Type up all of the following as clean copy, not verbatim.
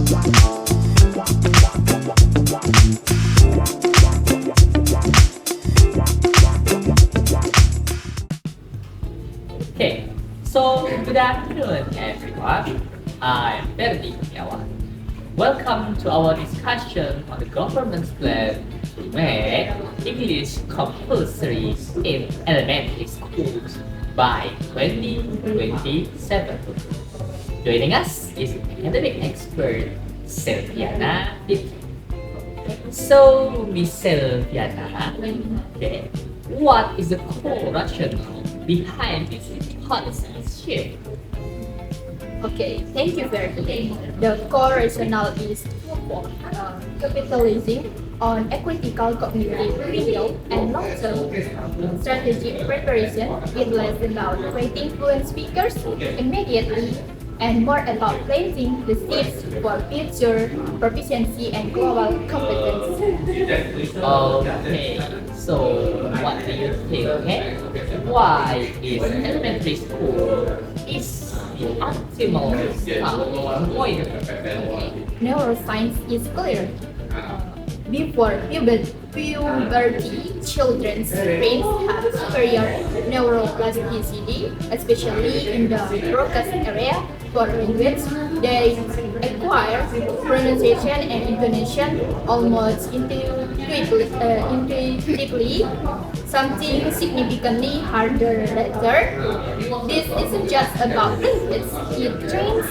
Okay, so good afternoon everyone. I'm Ferdy. Welcome to our discussion on the government's plan to make English compulsory in elementary schools by 2027. Joining us is academic expert Selviana. So, Miss Selviana, okay, what is the core rationale behind this policy shift? Okay, thank you very much. The core rationale is twofold, capitalizing on a critical cognitive review and long-term strategic preparation. It less about creating fluent speakers immediately and more about planting the seeds for future proficiency and global competence. Okay, so what do you think? Okay? Why is elementary school is the optimal point? Neuroscience is clear. Before puberty, children's brains have superior neuroplasticity, especially in the broadcast area. For language, they acquire pronunciation and intonation almost intuitively, something significantly harder later. This isn't just about language, it trains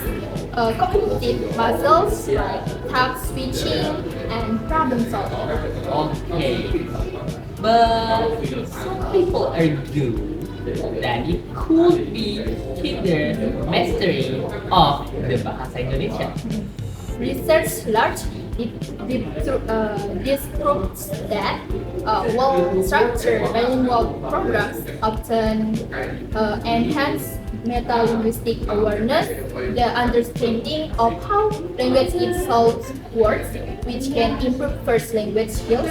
cognitive muscles like task switching and problem solving. Okay, but some people argue that it could be hinder mastery of the Bahasa Indonesia. Research largely disproves that well-structured bilingual programs often enhance meta-linguistic awareness, the understanding of how language itself works, which can improve first language skills.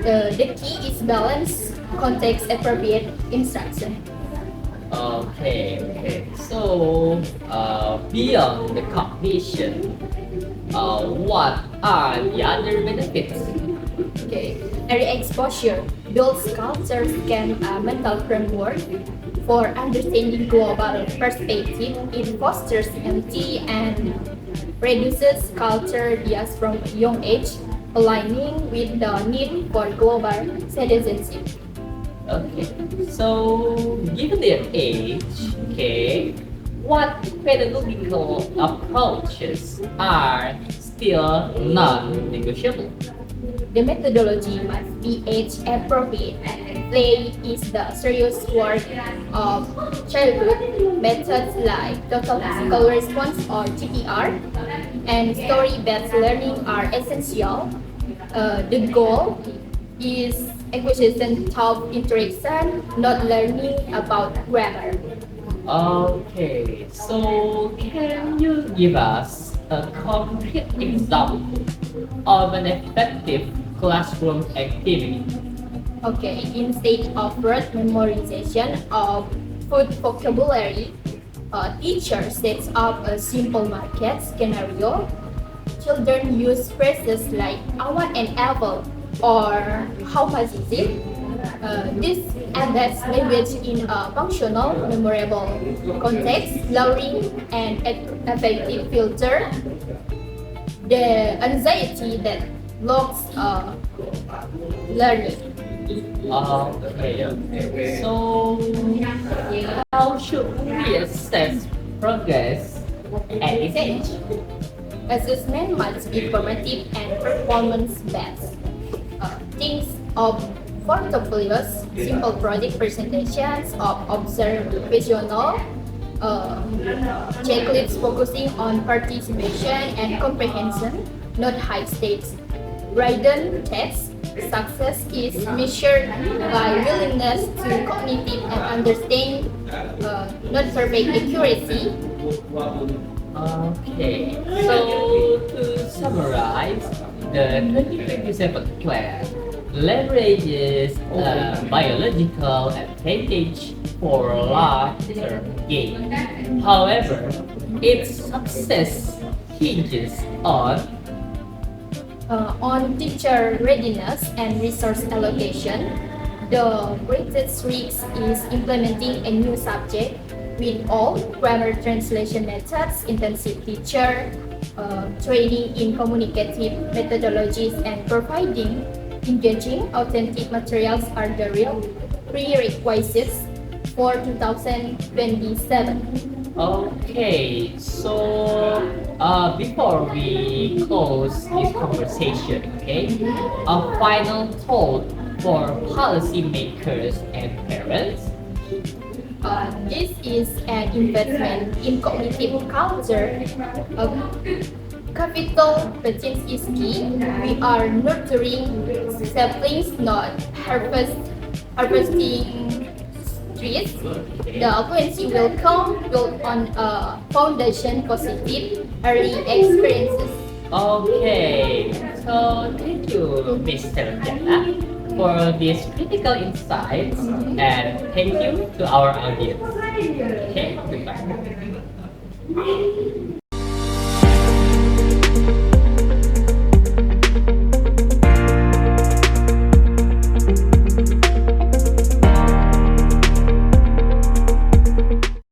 The key is balance, context-appropriate instruction. Okay. So, beyond the cognition, what are the other benefits? Okay, area exposure builds cultures and a mental framework for understanding global perspective. It fosters empathy and reduces culture bias from a young age, aligning with the need for global citizenship. Okay. So, given their age, okay, what pedagogical approaches are still non-negotiable? The methodology must be age appropriate. Play is the serious work of childhood. Methods like total physical response or TPR and story-based learning are essential. The goal is acquisition through interaction, not learning about grammar. Okay, so can you give us a concrete example of an effective classroom activity? Okay, instead of word memorization of food vocabulary, a teacher sets up a simple market scenario. Children use phrases like "I want an apple" or "How much is it?" This embeds language in a functional, memorable context, lowering an affective filter the anxiety that blocks learning. Okay. So, how should we assess progress at this age? Assessment must be formative and performance-based. Things of portfolios, simple project presentations of observational checklists focusing on participation and comprehension, not high stakes. Written tests. Success is measured by willingness to cognitive and understand, not perfect accuracy. Okay, so to summarize, the 2027 plan leverages biological advantage for large-term gain. However, its success hinges On teacher readiness and resource allocation, the greatest risk is implementing a new subject with all grammar translation methods, intensive teacher training in communicative methodologies, and providing engaging, authentic materials are the real prerequisites for 2027. Okay, so before we close this conversation, okay, a final thought for policymakers and parents. This is an investment in cognitive culture. Capital presence is key. We are nurturing saplings, not harvesting trees. The fluency will come built on a foundation positive early experiences. Okay, so thank you, Miss Selviana, for these critical insights, and thank you to our audience. Okay, goodbye.